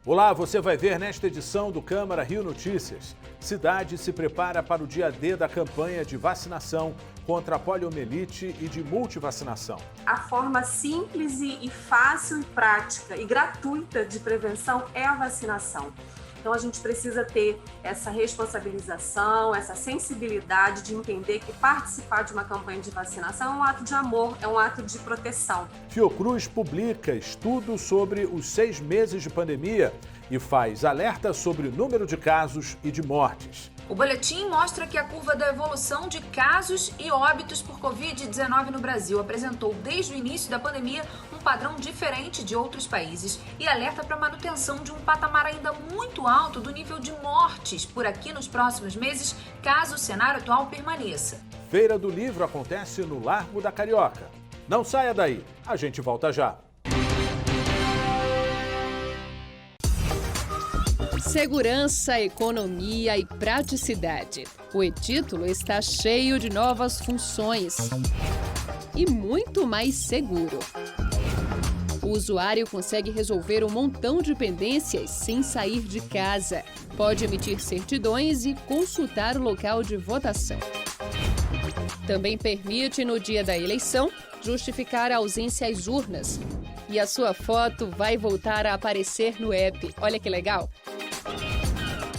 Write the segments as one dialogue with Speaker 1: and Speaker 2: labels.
Speaker 1: Olá, você vai ver nesta edição do Câmara Rio Notícias. Cidade se prepara para o dia D da campanha de vacinação contra a poliomielite e de multivacinação.
Speaker 2: A forma simples e fácil e prática e gratuita de prevenção é a vacinação. Então a gente precisa ter essa responsabilização, essa sensibilidade de entender que participar de uma campanha de vacinação é um ato de amor, é um ato de proteção.
Speaker 1: Fiocruz publica estudo sobre os 6 meses de pandemia e faz alerta sobre o número de casos e de mortes.
Speaker 3: O boletim mostra que a curva da evolução de casos e óbitos por Covid-19 no Brasil apresentou desde o início da pandemia um padrão diferente de outros países e alerta para a manutenção de um patamar ainda muito alto do nível de mortes por aqui nos próximos meses, caso o cenário atual permaneça.
Speaker 1: Feira do Livro acontece no Largo da Carioca. Não saia daí, a gente volta já.
Speaker 4: Segurança, economia e praticidade. O e-Título está cheio de novas funções e muito mais seguro. O usuário consegue resolver um montão de pendências sem sair de casa. Pode emitir certidões e consultar o local de votação. Também permite, no dia da eleição, justificar a ausência às urnas. E a sua foto vai voltar a aparecer no app. Olha que legal!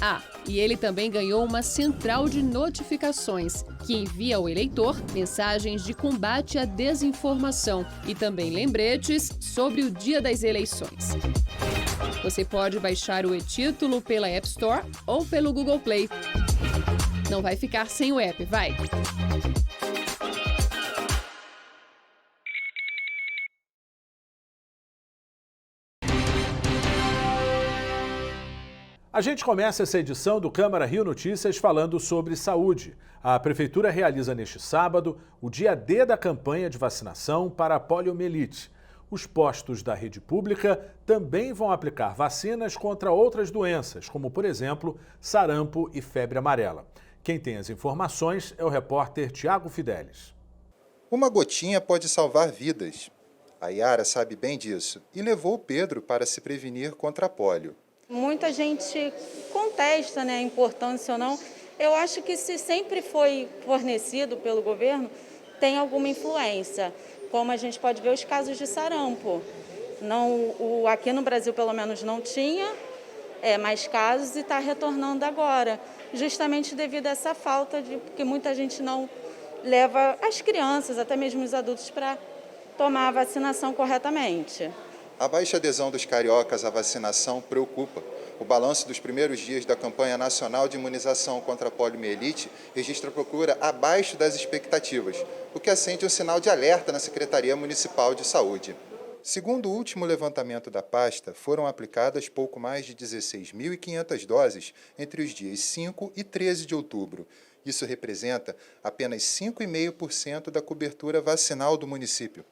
Speaker 4: Ah, e ele também ganhou uma central de notificações, que envia ao eleitor mensagens de combate à desinformação e também lembretes sobre o dia das eleições. Você pode baixar o e-Título pela App Store ou pelo Google Play. Não vai ficar sem o app, vai!
Speaker 1: A gente começa essa edição do Câmara Rio Notícias falando sobre saúde. A Prefeitura realiza neste sábado o dia D da campanha de vacinação para a poliomielite. Os postos da rede pública também vão aplicar vacinas contra outras doenças, como, por exemplo, sarampo e febre amarela. Quem tem as informações é o repórter Tiago Fidelis.
Speaker 5: Uma gotinha pode salvar vidas. A Yara sabe bem disso e levou o Pedro para se prevenir contra a polio.
Speaker 6: Muita gente contesta, a importância ou não. Eu acho que se sempre foi fornecido pelo governo, tem alguma influência. Como a gente pode ver os casos de sarampo. Aqui no Brasil, pelo menos, não tinha mais casos e está retornando agora. Justamente devido a essa falta porque muita gente não leva as crianças, até mesmo os adultos, para tomar a vacinação corretamente.
Speaker 5: A baixa adesão dos cariocas à vacinação preocupa. O balanço dos primeiros dias da campanha nacional de imunização contra a poliomielite registra procura abaixo das expectativas, o que acende um sinal de alerta na Secretaria Municipal de Saúde. Segundo o último levantamento da pasta, foram aplicadas pouco mais de 16.500 doses entre os dias 5 e 13 de outubro. Isso representa apenas 5,5% da cobertura vacinal do município.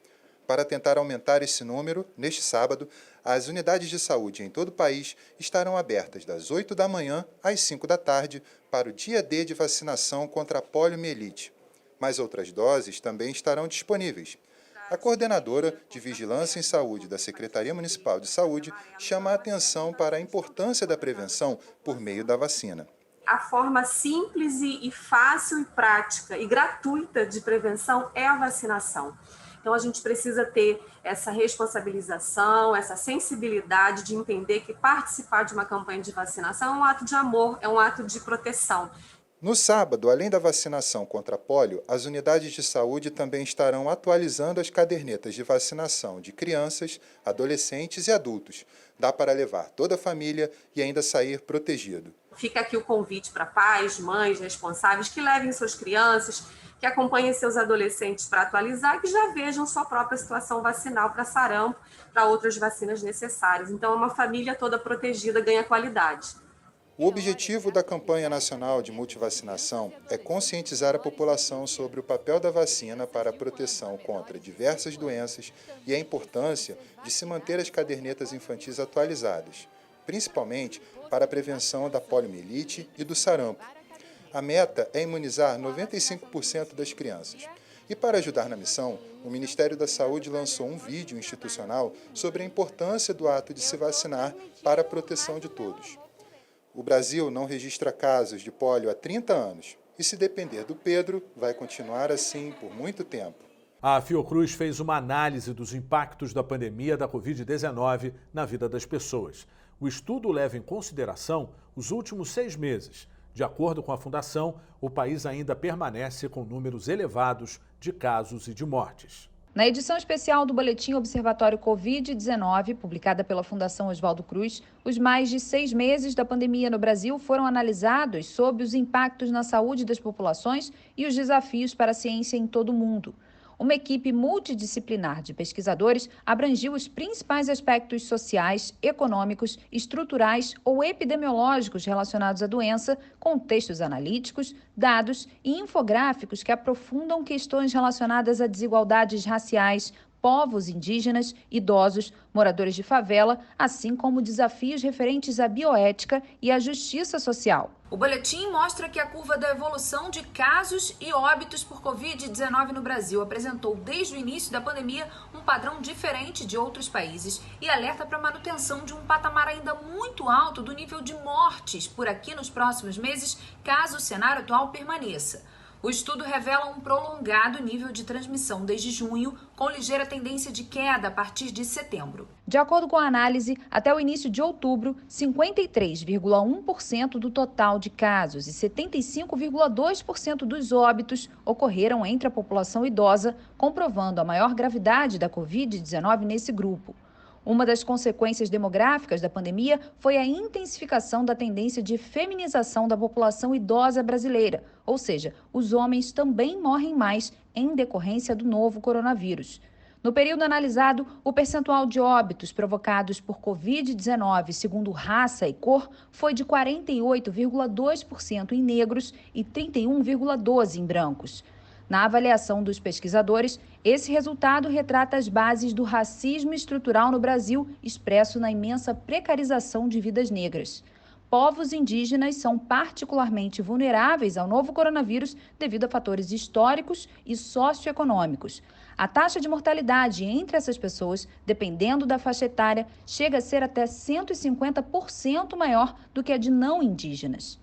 Speaker 5: Para tentar aumentar esse número, neste sábado, as unidades de saúde em todo o país estarão abertas das 8 da manhã às 5 da tarde para o dia D de vacinação contra a poliomielite. Mas outras doses também estarão disponíveis. A coordenadora de Vigilância em Saúde da Secretaria Municipal de Saúde chama a atenção para a importância da prevenção por meio da vacina.
Speaker 2: A forma simples e fácil e prática e gratuita de prevenção é a vacinação. Então, a gente precisa ter essa responsabilização, essa sensibilidade de entender que participar de uma campanha de vacinação é um ato de amor, é um ato de proteção.
Speaker 5: No sábado, além da vacinação contra a polio, as unidades de saúde também estarão atualizando as cadernetas de vacinação de crianças, adolescentes e adultos. Dá para levar toda a família e ainda sair protegido.
Speaker 2: Fica aqui o convite para pais, mães, responsáveis que levem suas crianças, que acompanhem seus adolescentes para atualizar e que já vejam sua própria situação vacinal para sarampo, para outras vacinas necessárias. Então, uma família toda protegida ganha qualidade.
Speaker 5: O objetivo da campanha nacional de multivacinação é conscientizar a população sobre o papel da vacina para a proteção contra diversas doenças e a importância de se manter as cadernetas infantis atualizadas, principalmente para a prevenção da poliomielite e do sarampo. A meta é imunizar 95% das crianças. E para ajudar na missão, o Ministério da Saúde lançou um vídeo institucional sobre a importância do ato de se vacinar para a proteção de todos. O Brasil não registra casos de pólio há 30 anos e, se depender do Pedro, vai continuar assim por muito tempo.
Speaker 1: A Fiocruz fez uma análise dos impactos da pandemia da Covid-19 na vida das pessoas. O estudo leva em consideração os últimos 6 meses. De acordo com a Fundação, o país ainda permanece com números elevados de casos e de mortes.
Speaker 3: Na edição especial do Boletim Observatório Covid-19, publicada pela Fundação Oswaldo Cruz, os mais de 6 meses da pandemia no Brasil foram analisados sob os impactos na saúde das populações e os desafios para a ciência em todo o mundo. Uma equipe multidisciplinar de pesquisadores abrangiu os principais aspectos sociais, econômicos, estruturais ou epidemiológicos relacionados à doença, com textos analíticos, dados e infográficos que aprofundam questões relacionadas a desigualdades raciais, povos indígenas, idosos, moradores de favela, assim como desafios referentes à bioética e à justiça social. O boletim mostra que a curva da evolução de casos e óbitos por Covid-19 no Brasil apresentou desde o início da pandemia um padrão diferente de outros países e alerta para a manutenção de um patamar ainda muito alto do nível de mortes por aqui nos próximos meses, caso o cenário atual permaneça. O estudo revela um prolongado nível de transmissão desde junho, com ligeira tendência de queda a partir de setembro. De acordo com a análise, até o início de outubro, 53,1% do total de casos e 75,2% dos óbitos ocorreram entre a população idosa, comprovando a maior gravidade da Covid-19 nesse grupo. Uma das consequências demográficas da pandemia foi a intensificação da tendência de feminização da população idosa brasileira, ou seja, os homens também morrem mais em decorrência do novo coronavírus. No período analisado, o percentual de óbitos provocados por Covid-19, segundo raça e cor, foi de 48,2% em negros e 31,12% em brancos. Na avaliação dos pesquisadores, esse resultado retrata as bases do racismo estrutural no Brasil, expresso na imensa precarização de vidas negras. Povos indígenas são particularmente vulneráveis ao novo coronavírus devido a fatores históricos e socioeconômicos. A taxa de mortalidade entre essas pessoas, dependendo da faixa etária, chega a ser até 150% maior do que a de não indígenas.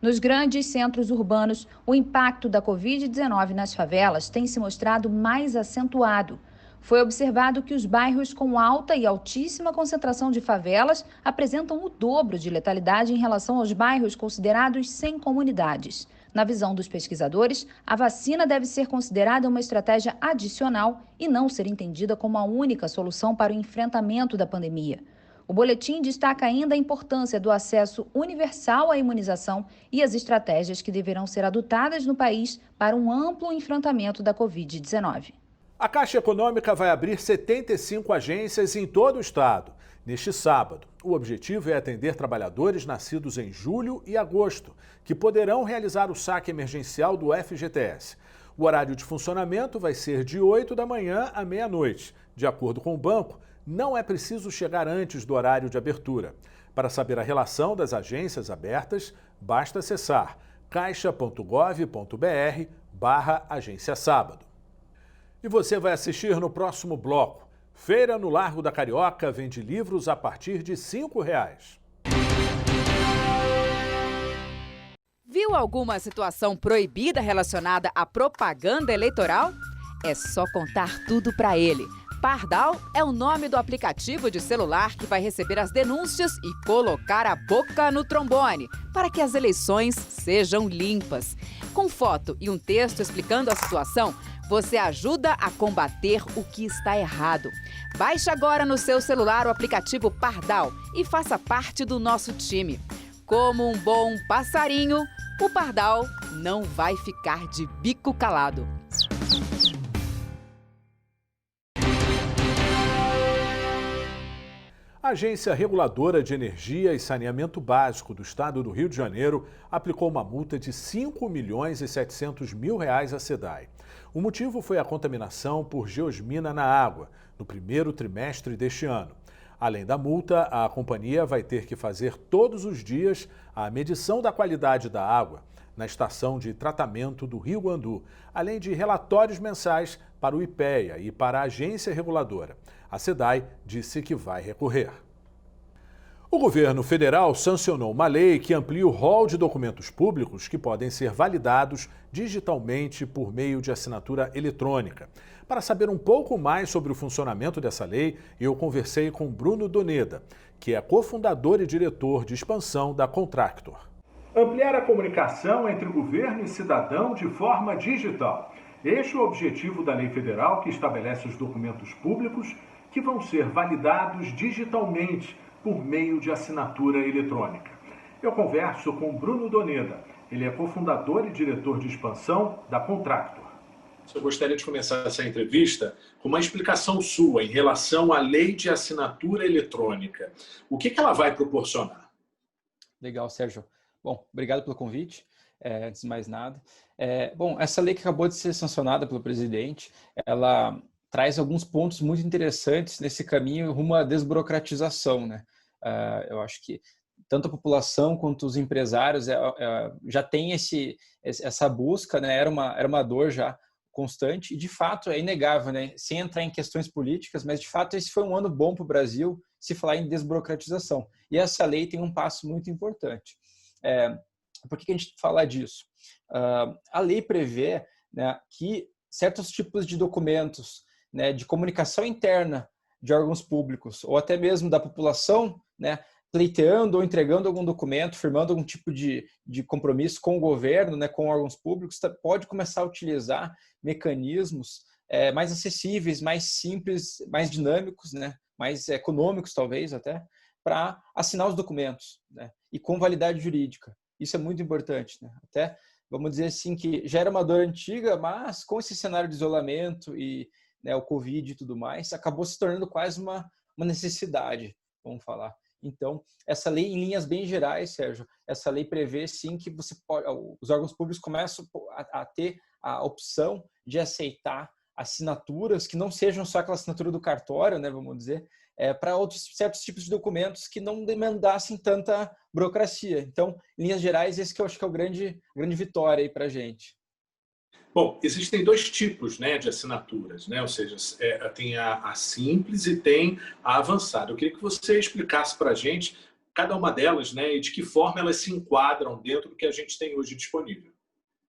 Speaker 3: Nos grandes centros urbanos, o impacto da Covid-19 nas favelas tem se mostrado mais acentuado. Foi observado que os bairros com alta e altíssima concentração de favelas apresentam o dobro de letalidade em relação aos bairros considerados sem comunidades. Na visão dos pesquisadores, a vacina deve ser considerada uma estratégia adicional e não ser entendida como a única solução para o enfrentamento da pandemia. O boletim destaca ainda a importância do acesso universal à imunização e as estratégias que deverão ser adotadas no país para um amplo enfrentamento da Covid-19.
Speaker 1: A Caixa Econômica vai abrir 75 agências em todo o estado neste sábado. O objetivo é atender trabalhadores nascidos em julho e agosto, que poderão realizar o saque emergencial do FGTS. O horário de funcionamento vai ser de 8 da manhã à meia-noite. De acordo com o banco, não é preciso chegar antes do horário de abertura. Para saber a relação das agências abertas, basta acessar caixa.gov.br/agência sábado. E você vai assistir no próximo bloco. Feira no Largo da Carioca vende livros a partir de R$ 5,00.
Speaker 7: Viu alguma situação proibida relacionada à propaganda eleitoral? É só contar tudo para ele. Pardal é o nome do aplicativo de celular que vai receber as denúncias e colocar a boca no trombone para que as eleições sejam limpas. Com foto e um texto explicando a situação, você ajuda a combater o que está errado. Baixe agora no seu celular o aplicativo Pardal e faça parte do nosso time. Como um bom passarinho, o Pardal não vai ficar de bico calado.
Speaker 1: A Agência Reguladora de Energia e Saneamento Básico do Estado do Rio de Janeiro aplicou uma multa de R$ 5.700.000 à SEDAI. O motivo foi a contaminação por geosmina na água, no primeiro trimestre deste ano. Além da multa, a companhia vai ter que fazer todos os dias a medição da qualidade da água. na estação de tratamento do Rio Guandu, além de relatórios mensais para o IPEA e para a agência reguladora. A SEDAI disse que vai recorrer. O governo federal sancionou uma lei que amplia o rol de documentos públicos que podem ser validados digitalmente por meio de assinatura eletrônica. Para saber um pouco mais sobre o funcionamento dessa lei, eu conversei com Bruno Doneda, que é cofundador e diretor de expansão da Contractor. Ampliar a comunicação entre governo e cidadão de forma digital. Este é o objetivo da lei federal que estabelece os documentos públicos que vão ser validados digitalmente por meio de assinatura eletrônica. Eu converso com Bruno Doneda. Ele é cofundador e diretor de expansão da Contractor. Eu gostaria de começar essa entrevista com uma explicação sua em relação à lei de assinatura eletrônica. O que ela vai proporcionar?
Speaker 8: Legal, Sérgio. Bom, obrigado pelo convite, antes de mais nada. Bom, essa lei que acabou de ser sancionada pelo presidente, ela traz alguns pontos muito interessantes nesse caminho rumo à desburocratização, né? Eu acho que tanto a população quanto os empresários já tem essa busca, né? Era uma dor já constante e, de fato, é inegável, né? Sem entrar em questões políticas, mas, de fato, esse foi um ano bom para o Brasil se falar em desburocratização. E essa lei tem um passo muito importante. Por que a gente fala disso? A lei prevê, né, que certos tipos de documentos, né, de comunicação interna de órgãos públicos ou até mesmo da população, né, pleiteando ou entregando algum documento, firmando algum tipo de compromisso com o governo, né, com órgãos públicos, pode começar a utilizar mecanismos mais acessíveis, mais simples, mais dinâmicos, né, mais econômicos talvez até, para assinar os documentos, né, e com validade jurídica. Isso é muito importante, né? Até, vamos dizer assim, que já era uma dor antiga, mas com esse cenário de isolamento e, né, o Covid e tudo mais, acabou se tornando quase uma necessidade, vamos falar. Então, essa lei, em linhas bem gerais, Sérgio, essa lei prevê, sim, que os órgãos públicos começam a ter a opção de aceitar assinaturas que não sejam só aquela assinatura do cartório, né, vamos dizer, para outros certos tipos de documentos que não demandassem tanta burocracia. Então, em linhas gerais, esse que eu acho que é a grande vitória aí para a gente.
Speaker 1: Bom, existem dois tipos, né, de assinaturas, né? Ou seja, tem a simples e tem a avançada. Eu queria que você explicasse para a gente cada uma delas, né, e de que forma elas se enquadram dentro do que a gente tem hoje disponível.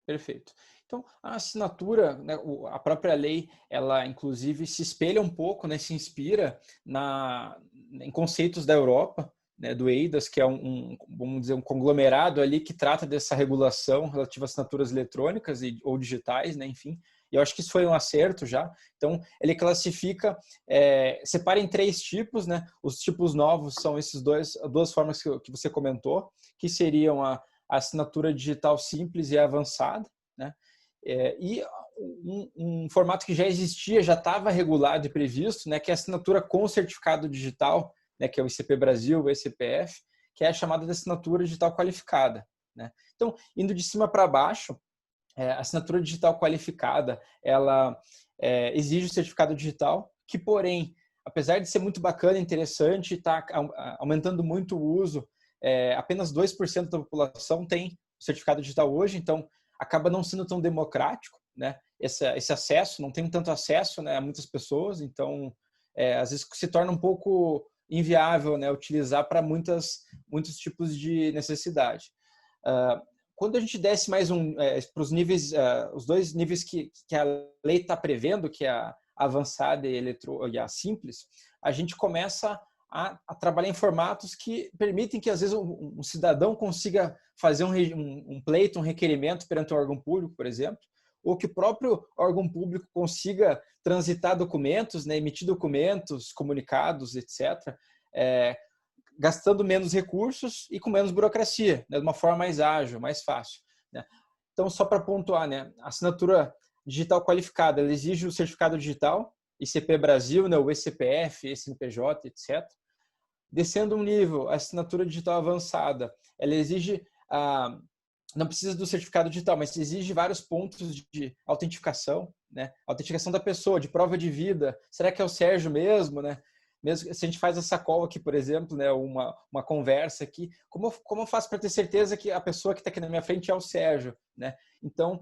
Speaker 8: Perfeito. Então, a assinatura, né, a própria lei, ela inclusive se espelha um pouco, né, se inspira em conceitos da Europa, né, do EIDAS, que é vamos dizer, um conglomerado ali que trata dessa regulação relativa a assinaturas eletrônicas ou digitais, né, enfim. E eu acho que isso foi um acerto já. Então, ele classifica, separa em 3 tipos, né? Os tipos novos são esses duas formas que você comentou, que seriam a assinatura digital simples e avançada, né? E um formato que já existia, já estava regulado e previsto, né, que é a assinatura com certificado digital, né, que é o ICP Brasil, o ECPF, que é a chamada de assinatura digital qualificada, né? Então, indo de cima para baixo, a assinatura digital qualificada, ela exige o certificado digital, que, porém, apesar de ser muito bacana e interessante, está aumentando muito o uso, apenas 2% da população tem o certificado digital hoje, então acaba não sendo tão democrático, né? Esse acesso, não tem tanto acesso, né, a muitas pessoas, então às vezes se torna um pouco inviável, né, utilizar para muitos tipos de necessidade. Quando a gente desce mais para os níveis, os 2 níveis que a lei está prevendo, que é a avançada e a simples, a gente começa a trabalhar em formatos que permitem que, às vezes, um cidadão consiga fazer um pleito, um requerimento perante um órgão público, por exemplo, ou que o próprio órgão público consiga transitar documentos, né, emitir documentos, comunicados, etc., gastando menos recursos e com menos burocracia, né, de uma forma mais ágil, mais fácil, né? Então, só para pontuar, né, a assinatura digital qualificada, ela exige o certificado digital, ICP Brasil, né, o ECPF, CNPJ, etc. Descendo um nível, a assinatura digital avançada, ela exige, não precisa do certificado digital, mas exige vários pontos de autentificação, né? Autenticação da pessoa, de prova de vida. Será que é o Sérgio mesmo, né? Mesmo se a gente faz essa call aqui, por exemplo, né, uma conversa aqui, como eu faço para ter certeza que a pessoa que está aqui na minha frente é o Sérgio, né? Então,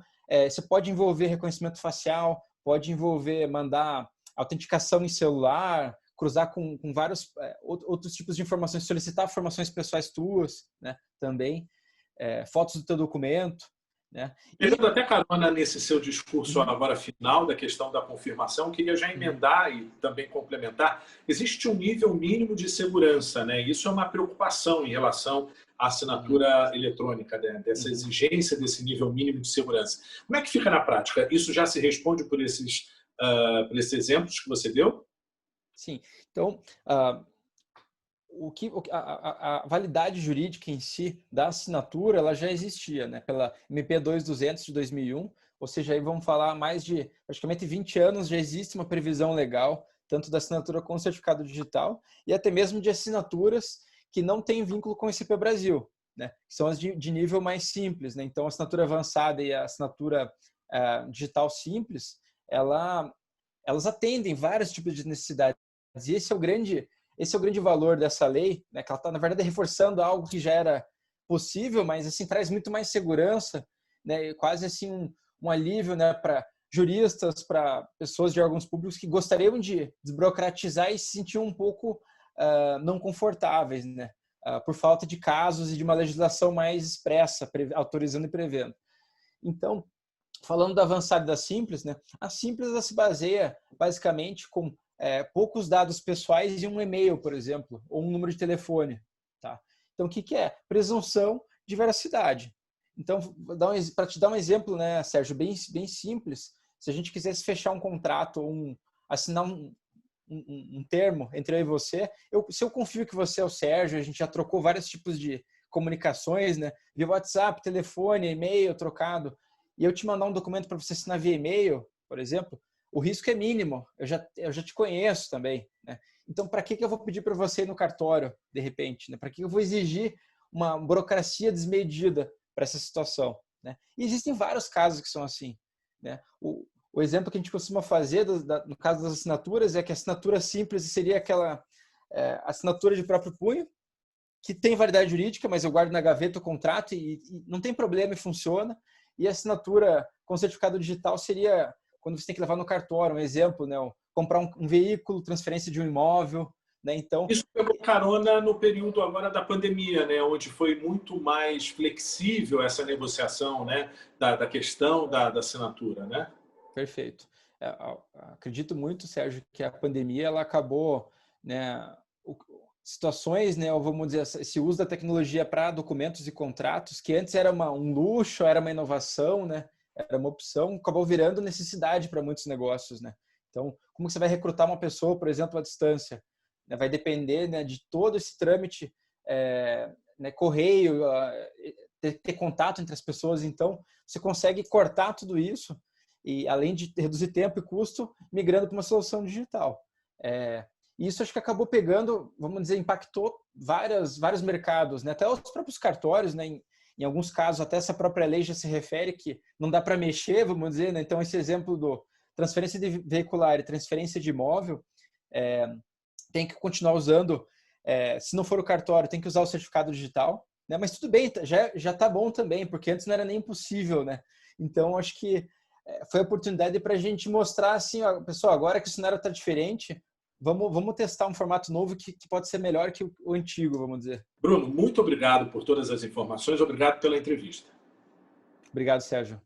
Speaker 8: você pode envolver reconhecimento facial, pode envolver mandar autenticação em celular, cruzar com vários outros tipos de informações, solicitar informações pessoais tuas, né, também, fotos do teu documento, né?
Speaker 1: Pegando até carona nesse seu discurso agora final da questão da confirmação, queria já emendar e também complementar. Existe um nível mínimo de segurança, né? Isso é uma preocupação em relação à assinatura eletrônica, né? Dessa exigência desse nível mínimo de segurança. Como é que fica na prática? Isso já se responde por esses exemplos que você deu?
Speaker 8: Sim. Então, a validade jurídica em si da assinatura, ela já existia, né? Pela MP 2200 de 2001, ou seja, aí vamos falar mais de praticamente 20 anos já existe uma previsão legal, tanto da assinatura com certificado digital e até mesmo de assinaturas que não têm vínculo com o ICP Brasil, né? Que são as de nível mais simples, né? Então, a assinatura avançada e a assinatura digital simples, elas atendem vários tipos de necessidades. E esse é o grande valor dessa lei, né? Que ela está, na verdade, reforçando algo que já era possível, mas assim traz muito mais segurança, né? E quase assim um alívio, né, para juristas, para pessoas de órgãos públicos que gostariam de desburocratizar e se sentiam um pouco não confortáveis, né? Por falta de casos e de uma legislação mais expressa, autorizando e prevendo. Então, falando da avançada e da simples, né? A simples ela se baseia basicamente com poucos dados pessoais e um e-mail, por exemplo, ou um número de telefone. Tá? Então, o que é? Presunção de veracidade. Então, para te dar um exemplo, né, Sérgio, bem simples, se a gente quisesse fechar um contrato ou assinar um termo entre eu e você, se eu confio que você é o Sérgio, a gente já trocou vários tipos de comunicações, né, via WhatsApp, telefone, e-mail trocado, e eu te mandar um documento para você assinar via e-mail, por exemplo, o risco é mínimo, eu já te conheço também, né? Então, para que eu vou pedir para você ir no cartório, de repente? Né? Para que eu vou exigir uma burocracia desmedida para essa situação? Né? E existem vários casos que são assim. Né? O exemplo que a gente costuma fazer, no caso das assinaturas, é que a assinatura simples seria aquela assinatura de próprio punho, que tem validade jurídica, mas eu guardo na gaveta o contrato e não tem problema e funciona. E a assinatura com certificado digital seria quando você tem que levar no cartório, um exemplo, né? Comprar um veículo, transferência de um imóvel, né? Então,
Speaker 1: isso pegou carona no período agora da pandemia, né? Onde foi muito mais flexível essa negociação, né? Da questão da assinatura, né?
Speaker 8: Perfeito. Acredito muito, Sérgio, que a pandemia ela acabou, né? Situações, né? Ou vamos dizer, esse uso da tecnologia para documentos e contratos, que antes era um luxo, era uma inovação, né? Era uma opção, acabou virando necessidade para muitos negócios, né? Então, como você vai recrutar uma pessoa, por exemplo, à distância? Né? Vai depender, né, de todo esse trâmite, né, correio, ter contato entre as pessoas. Então, você consegue cortar tudo isso e, além de reduzir tempo e custo, migrando para uma solução digital. Isso acho que acabou pegando, vamos dizer, impactou vários mercados, né? Até os próprios cartórios, né? Em alguns casos, até essa própria lei já se refere que não dá para mexer, vamos dizer, né? Então, esse exemplo do transferência de veicular e transferência de imóvel, tem que continuar usando, se não for o cartório, tem que usar o certificado digital, né? Mas tudo bem, já está bom também, porque antes não era nem possível, né? Então, acho que foi a oportunidade para a gente mostrar assim, ó, pessoal, agora que o cenário está diferente, vamos testar um formato novo que pode ser melhor que o antigo, vamos dizer.
Speaker 1: Bruno, muito obrigado por todas as informações, obrigado pela entrevista.
Speaker 8: Obrigado, Sérgio.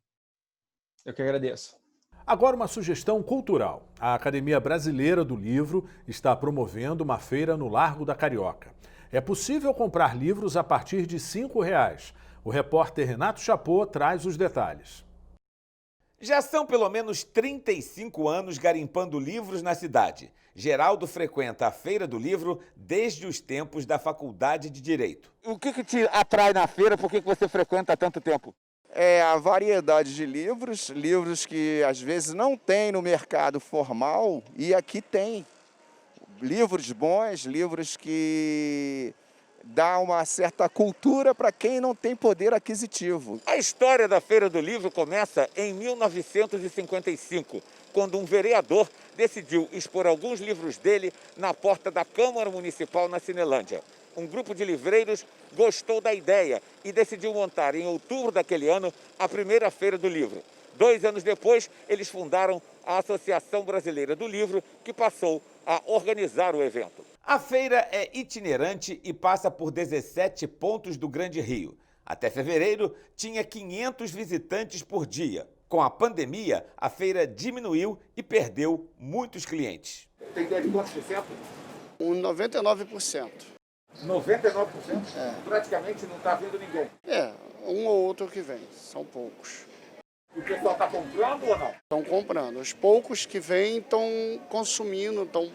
Speaker 8: Eu que agradeço.
Speaker 1: Agora uma sugestão cultural. A Academia Brasileira do Livro está promovendo uma feira no Largo da Carioca. É possível comprar livros a partir de R$ 5,00. O repórter Renato Chapot traz os detalhes.
Speaker 9: Já são pelo menos 35 anos garimpando livros na cidade. Geraldo frequenta a Feira do Livro desde os tempos da Faculdade de Direito.
Speaker 10: O que te atrai na feira? Por que você frequenta há tanto tempo?
Speaker 11: É a variedade de livros que às vezes não tem no mercado formal e aqui tem. Livros bons, livros que dão uma certa cultura para quem não tem poder aquisitivo.
Speaker 9: A história da Feira do Livro começa em 1955, quando um vereador decidiu expor alguns livros dele na porta da Câmara Municipal na Cinelândia. Um grupo de livreiros gostou da ideia e decidiu montar em outubro daquele ano a primeira Feira do Livro. 2 anos depois, eles fundaram a Associação Brasileira do Livro, que passou a organizar o evento. A feira é itinerante e passa por 17 pontos do Grande Rio. Até fevereiro, tinha 500 visitantes por dia. Com a pandemia, a feira diminuiu e perdeu muitos clientes.
Speaker 10: Tem ideia de quantos por cento?
Speaker 11: 99%.
Speaker 10: 99%? Praticamente não está vindo ninguém.
Speaker 11: Um ou outro que vem, são poucos.
Speaker 10: E o pessoal está comprando ou não?
Speaker 11: Estão comprando. Os poucos que vêm estão consumindo, estão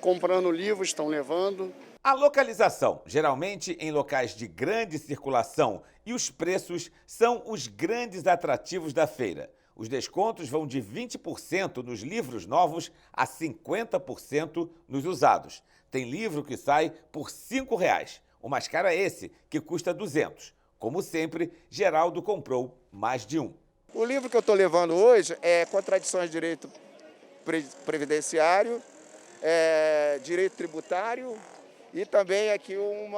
Speaker 11: comprando livros, estão levando.
Speaker 9: A localização, geralmente em locais de grande circulação, e os preços são os grandes atrativos da feira. Os descontos vão de 20% nos livros novos a 50% nos usados. Tem livro que sai por R$ 5,00. O mais caro é esse, que custa R$ 200. Como sempre, Geraldo comprou mais de um.
Speaker 11: O livro que eu estou levando hoje é Contradições de Direito Previdenciário, Direito Tributário e também aqui um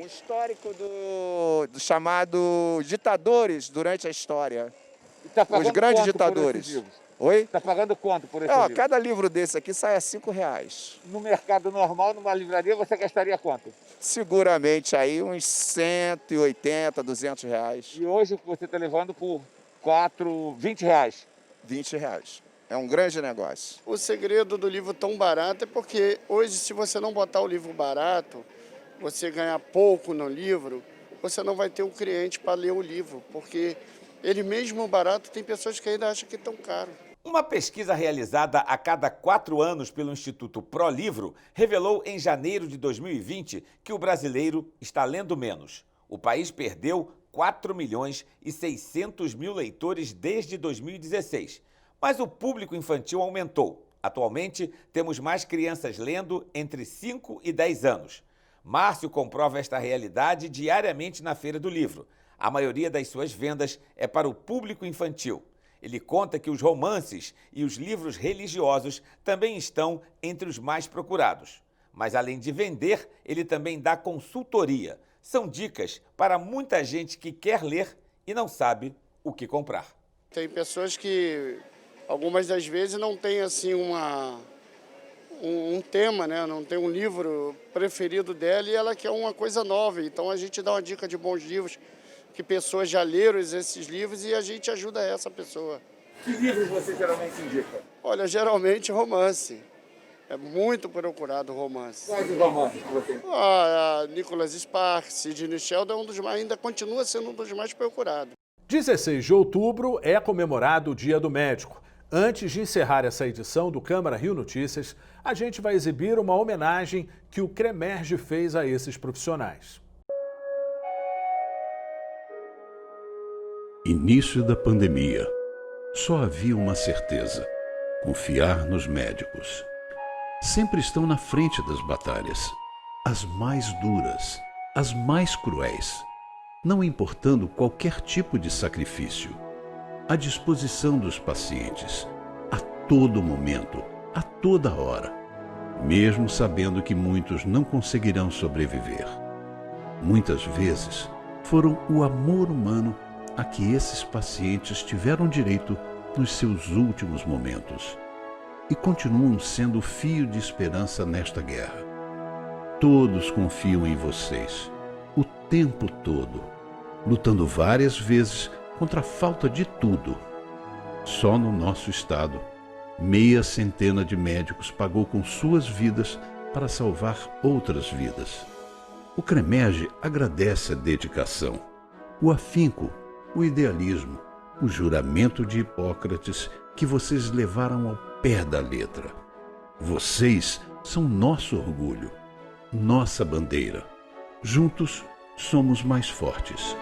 Speaker 11: histórico do chamado ditadores durante a história. Os grandes ditadores. Oi?
Speaker 10: Está pagando quanto por esse livro?
Speaker 11: Cada livro desse aqui sai a R$ 5,00.
Speaker 10: No mercado normal, numa livraria, você gastaria quanto?
Speaker 11: Seguramente aí uns 180, R$200.
Speaker 10: E hoje você está levando por R$20.
Speaker 11: R$20. É um grande negócio. O segredo do livro tão barato é porque hoje, se você não botar o livro barato, você ganhar pouco no livro, você não vai ter um cliente para ler o livro, porque ele mesmo barato tem pessoas que ainda acham que é tão caro.
Speaker 9: Uma pesquisa realizada a cada 4 anos pelo Instituto ProLivro revelou em janeiro de 2020 que o brasileiro está lendo menos. O país perdeu 4.600.000 leitores desde 2016. Mas o público infantil aumentou. Atualmente, temos mais crianças lendo entre 5 e 10 anos. Márcio comprova esta realidade diariamente na Feira do Livro. A maioria das suas vendas é para o público infantil. Ele conta que os romances e os livros religiosos também estão entre os mais procurados. Mas, além de vender, ele também dá consultoria. São dicas para muita gente que quer ler e não sabe o que comprar.
Speaker 11: Tem pessoas que, algumas das vezes, não têm assim um tema, né? Não tem um livro preferido dela e ela quer uma coisa nova. Então, a gente dá uma dica de bons livros, que pessoas já leram esses livros e a gente ajuda essa pessoa.
Speaker 10: Que livros você geralmente indica?
Speaker 11: Olha, geralmente romance. É muito procurado romance.
Speaker 10: Quais os romances que você?
Speaker 11: Nicholas Sparks, Sidney Sheldon ainda continua sendo um dos mais procurados.
Speaker 1: 16 de outubro é comemorado o Dia do Médico. Antes de encerrar essa edição do Câmara Rio Notícias, a gente vai exibir uma homenagem que o CREMERGE fez a esses profissionais.
Speaker 12: Início da pandemia. Só havia uma certeza: confiar nos médicos. Sempre estão na frente das batalhas, as mais duras, as mais cruéis, não importando qualquer tipo de sacrifício. À disposição dos pacientes, a todo momento, a toda hora, mesmo sabendo que muitos não conseguirão sobreviver. Muitas vezes foram o amor humano a que esses pacientes tiveram direito nos seus últimos momentos e continuam sendo o fio de esperança nesta guerra. Todos confiam em vocês, o tempo todo, lutando várias vezes contra a falta de tudo. Só no nosso estado, 600 de médicos pagou com suas vidas para salvar outras vidas. O CREMERGE agradece a dedicação, o afinco, o idealismo, o juramento de Hipócrates que vocês levaram ao pé da letra. Vocês são nosso orgulho, nossa bandeira. Juntos somos mais fortes.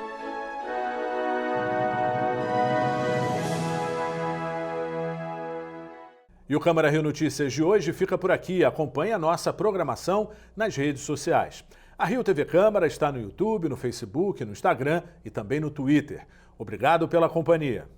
Speaker 1: E o Câmara Rio Notícias de hoje fica por aqui. Acompanhe a nossa programação nas redes sociais. A Rio TV Câmara está no YouTube, no Facebook, no Instagram e também no Twitter. Obrigado pela companhia.